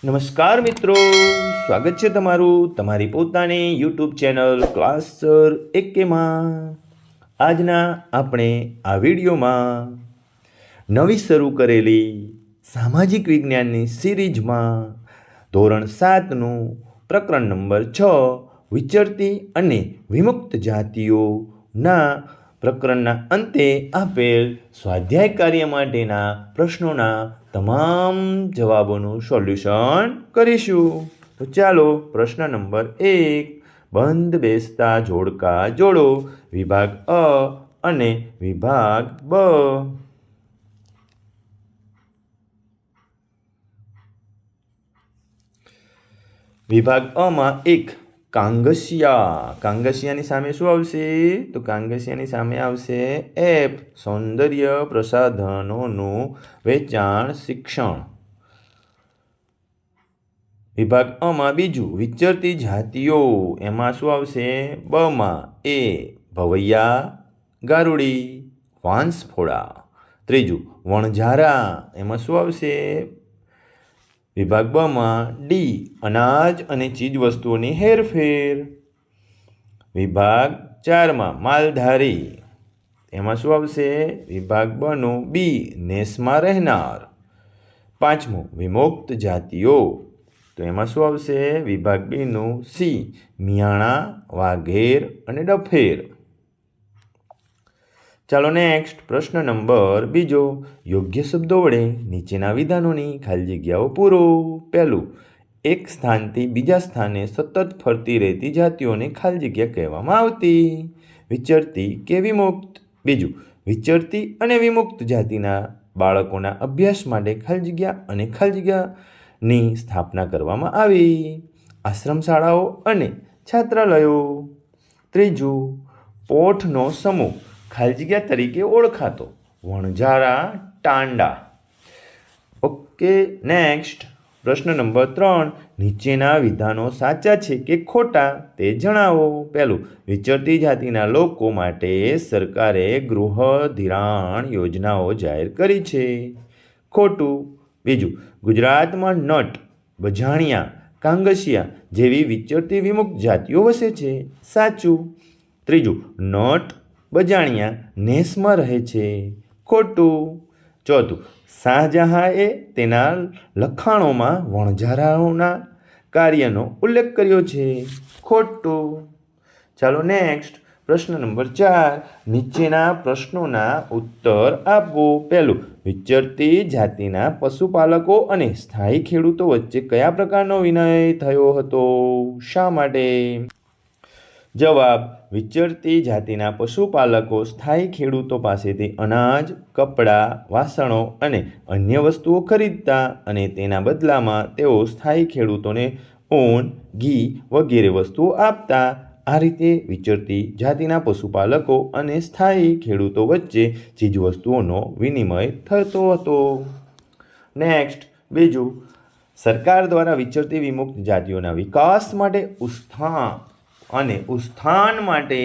નમસ્કાર મિત્રો, સ્વાગત છે તમારું તમારી પોતાની યુટ્યુબ ચેનલ ક્લાસ સર એકેમાં. આજના આપણે આ વિડીયોમાં નવી શરૂ કરેલી સામાજિક વિજ્ઞાનની સિરીઝમાં ધોરણ 7નું પ્રકરણ નંબર 6 વિચરતી અને વિમુક્ત જાતિઓના પ્રકરણના અંતે આપેલ સ્વાધ્યાય કાર્ય માટેના પ્રશ્નોના તમામ જવાબોનું સોલ્યુશન કરીશું. તો ચાલો પ્રશ્ન નંબર 1, બંધ બેસતા જોડકા જોડો. વિભાગ અ અને વિભાગ બ. વિભાગ અમાં એક કાંગસિયા. કાંગસિયાની સામે શું આવશે? તો કાંગસિયાની સામે આવશે એફ, સૌંદર્ય પ્રસાધનોનું વેચાણ શિક્ષણ. વિભાગ અમાં બીજું વિચરતી જાતિઓ. એમાં શું આવશે? બમાં એ ભવૈયા, ગારુડી, વાંસફોડા. ત્રીજું વણઝારા. એમાં શું આવશે? વિભાગ બમાં ડી અનાજ અને ચીજવસ્તુઓની હેરફેર. વિભાગ 4માં માલધારી. એમાં શું આવશે? વિભાગ બનું બી નેસમાં રહેનાર. પાંચમું વિમુક્ત જાતિઓ. તો એમાં શું આવશે? વિભાગ બીનું સી મિયાણા, વાઘેર અને ડફેર. ચાલો નેક્સ્ટ પ્રશ્ન નંબર બીજો. યોગ્ય શબ્દો વડે નીચેના વિધાનોની ખાલી જગ્યાઓ પૂરો. પહેલું, એક સ્થાનથી બીજા સ્થાને સતત ફરતી રહેતી જાતિઓને ખાલી જગ્યા કહેવામાં આવતી. વિચરતી કે વિમુક્ત. બીજું, વિચરતી અને વિમુક્ત જાતિના બાળકોના અભ્યાસ માટે ખાલી જગ્યા અને ખાલી જગ્યાની સ્થાપના કરવામાં આવી. આશ્રમ શાળાઓ અને છાત્રાલયો. ત્રીજું, પોઠનો સમૂહ ખાલી જગ્યા તરીકે ઓળખાતો. વણઝારા, ટાંડા. ઓકે, નેક્સ્ટ પ્રશ્ન નંબર 3, નીચેના વિધાનો સાચા છે કે ખોટા તે જણાવો. પહેલું, વિચરતી જાતિના લોકો માટે સરકારે ગૃહ ધિરાણ યોજનાઓ જાહેર કરી છે. ખોટું. બીજું, ગુજરાતમાં નટ, બજાણિયા, કાંગસિયા જેવી વિચરતી વિમુક્ત જાતિઓ વસે છે. સાચું. ત્રીજું, નટ, બજાણિયા નેસમાં રહે છે. ખોટું. ચોથું, શાહજહાંએ તેના લખાણોમાં વણઝારાઓના કાર્યનો ઉલ્લેખ કર્યો છે. ખોટું. ચાલો નેક્સ્ટ પ્રશ્ન નંબર 4, નીચેના પ્રશ્નોના ઉત્તર આપો. પહેલું, વિચરતી જાતિના પશુપાલકો અને સ્થાયી ખેડૂતો વચ્ચે કયા પ્રકારનો વિનિમય થયો હતો? શા માટે? જવાબ, વિચરતી જાતિના પશુપાલકો સ્થાયી ખેડૂતો પાસેથી અનાજ, કપડાં, વાસણો અને અન્ય વસ્તુઓ ખરીદતા અને તેના બદલામાં તેઓ સ્થાયી ખેડૂતોને ઊન, ઘી વગેરે વસ્તુઓ આપતા. આ રીતે વિચરતી જાતિના પશુપાલકો અને સ્થાયી ખેડૂતો વચ્ચે ચીજવસ્તુઓનો વિનિમય થતો હતો. નેક્સ્ટ બીજું, સરકાર દ્વારા વિચરતી વિમુક્ત જાતિઓના વિકાસ માટે ઉત્થાન માટે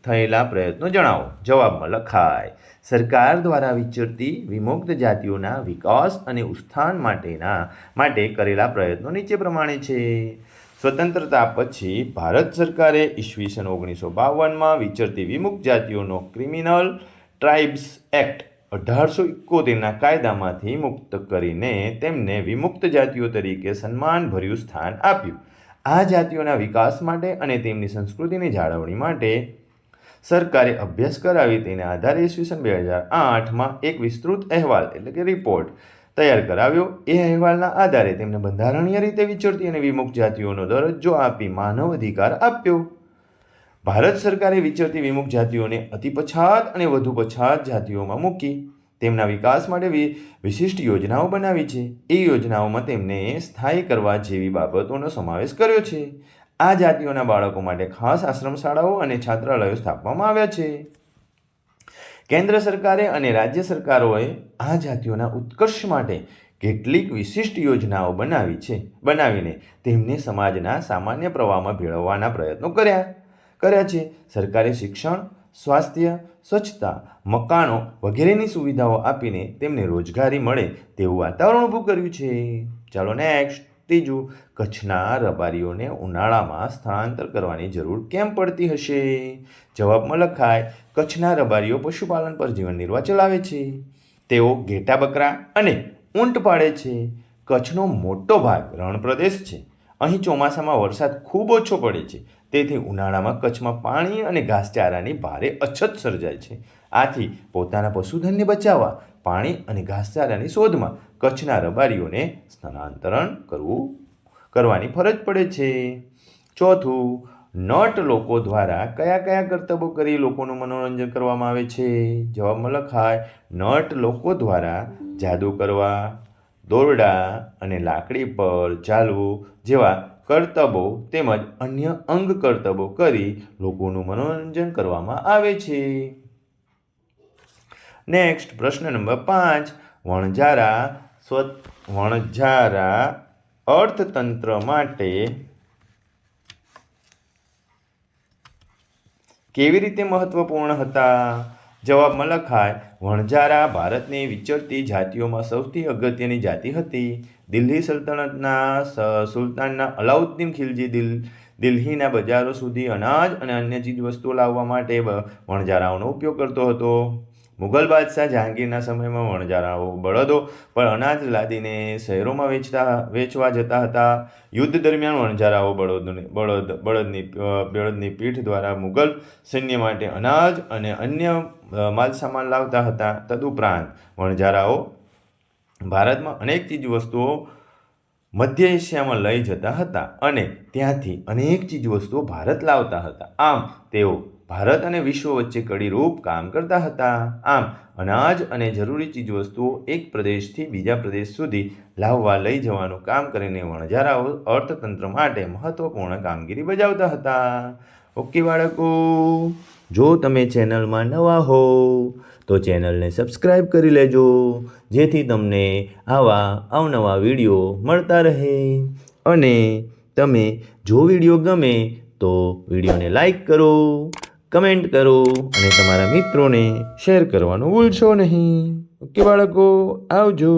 થયેલા પ્રયત્નો જણાવો. જવાબમાં લખાય. સરકાર દ્વારા વિચરતી વિમુક્ત જાતિઓના વિકાસ અને ઉત્થાન માટે કરેલા પ્રયત્નો નીચે પ્રમાણે છે. સ્વતંત્રતા પછી ભારત સરકારે ઈસવીસન 1952માં વિચરતી વિમુક્ત જાતિઓનો ક્રિમિનલ ટ્રાઇબ્સ એક્ટ 1871ના કાયદામાંથી મુક્ત કરીને તેમને વિમુક્ત જાતિઓ તરીકે સન્માનભર્યું સ્થાન આપ્યું. આ જાતિઓના વિકાસ માટે અને તેમની સંસ્કૃતિની જાળવણી માટે સરકારે અભ્યાસ કરાવી તેના આધારે ઈસવીસન 2008માં એક વિસ્તૃત અહેવાલ એટલે કે રિપોર્ટ તૈયાર કરાવ્યો. એ અહેવાલના આધારે તેમને બંધારણીય રીતે વિચરતી અને વિમુક્ત જાતિઓનો દરજ્જો આપી માનવ અધિકાર આપ્યો. ભારત સરકારે વિચરતી વિમુક્ત જાતિઓને અતિ પછાત અને વધુ પછાત જાતિઓમાં મૂકી તેમના વિકાસ માટે વિશિષ્ટ યોજનાઓ બનાવી છે. એ યોજનાઓમાં તેમને સ્થાયી કરવા જેવી બાબતોનો સમાવેશ કર્યો છે. આ જાતિઓના બાળકો માટે ખાસ આશ્રમ શાળાઓ અને છાત્રાલયો સ્થાપવામાં આવ્યા છે. કેન્દ્ર સરકારે અને રાજ્ય સરકારોએ આ જાતિઓના ઉત્કર્ષ માટે કેટલીક વિશિષ્ટ યોજનાઓ બનાવીને તેમને સમાજના સામાન્ય પ્રવાહમાં ભેળવવાના પ્રયત્નો કર્યા છે. સરકારે શિક્ષણ, સ્વાસ્થ્ય, સ્વચ્છતા, મકાનો વગેરેની સુવિધાઓ આપીને તેમને રોજગારી મળે તેવું વાતાવરણ ઊભું કર્યું છે. ચાલો નેક્સ્ટ ત્રીજું, કચ્છના રબારીઓને ઉનાળામાં સ્થળાંતર કરવાની જરૂર કેમ પડતી હશે? જવાબમાં લખાય, કચ્છના રબારીઓ પશુપાલન પર જીવન નિર્વાહ ચલાવે છે. તેઓ ઘેટા બકરા અને ઊંટ પાળે છે. કચ્છનો મોટો ભાગ રણ પ્રદેશ છે. અહીં ચોમાસામાં વરસાદ ખૂબ ઓછો પડે છે. તેથી ઉનાળામાં કચ્છમાં પાણી અને ઘાસચારાની ભારે અછત સર્જાય છે. આથી પોતાના પશુધનને બચાવવા પાણી અને ઘાસચારાની શોધમાં કચ્છના રબારીઓને સ્થળાંતરણ કરવાની ફરજ પડે છે. ચોથું, નટ લોકો દ્વારા કયા કયા કરતબો કરી લોકોનું મનોરંજન કરવામાં આવે છે? જવાબમાં લખાય, નટ લોકો દ્વારા જાદુ કરવા, દોરડા અને લાકડી પર ચાલવું જેવા કરતબો તેમજ અન્ય અંગ કરતબો કરી લોકોનું મનોરંજન કરવામાં આવે છે. નેક્સ્ટ, પ્રશ્ન નંબર 5. વણઝારા અર્થતંત્ર માટે કેવી રીતે મહત્વપૂર્ણ હતા? જવાબમાં લખાય, વણઝારા ભારતની વિચરતી જાતિઓમાં સૌથી અગત્યની જાતિ હતી. દિલ્હી સલ્તનતના સુલતાન અલાઉદ્દીન ખિલજી દિલ્હીના બજારો સુધી અનાજ અને અન્ય ચીજવસ્તુઓ લાવવા માટે વણઝારાઓનો ઉપયોગ કરતો હતો. મુઘલ બાદશાહ જહાંગીરના સમયમાં વણઝારાઓ બળદો પર અનાજ લાદીને શહેરોમાં વેચવા જતા હતા. યુદ્ધ દરમિયાન વણઝારાઓ બળદની પીઠ દ્વારા મુઘલ સૈન્ય માટે અનાજ અને અન્ય માલસામાન લાવતા હતા. તદુપરાંત વણઝારાઓ ભારતમાં અનેક ચીજવસ્તુઓ મધ્ય એશિયામાં લઈ જતા હતા અને ત્યાંથી અનેક ચીજવસ્તુઓ ભારત લાવતા હતા. આમ તેઓ ભારત અને વિશ્વ વચ્ચે કડીરૂપ કામ કરતા હતા. આમ અનાજ અને જરૂરી ચીજવસ્તુઓ એક પ્રદેશથી બીજા પ્રદેશ સુધી લાવવા લઈ જવાનું કામ કરીને વણઝારાઓ અર્થતંત્ર માટે મહત્વપૂર્ણ કામગીરી બજાવતા હતા. ઓકે બાળકો, જો તમે ચેનલમાં નવા હો તો ચેનલને સબસ્ક્રાઈબ કરી લેજો, જેથી તમને આવા અવનવા વિડીયો મળતા રહે. અને તમે જો વિડીયો ગમે તો વિડીયોને લાઈક કરો, કમેન્ટ કરો અને તમારા મિત્રોને શેર કરવાનું ભૂલશો નહીં. ઓકે બાળકો, આવજો.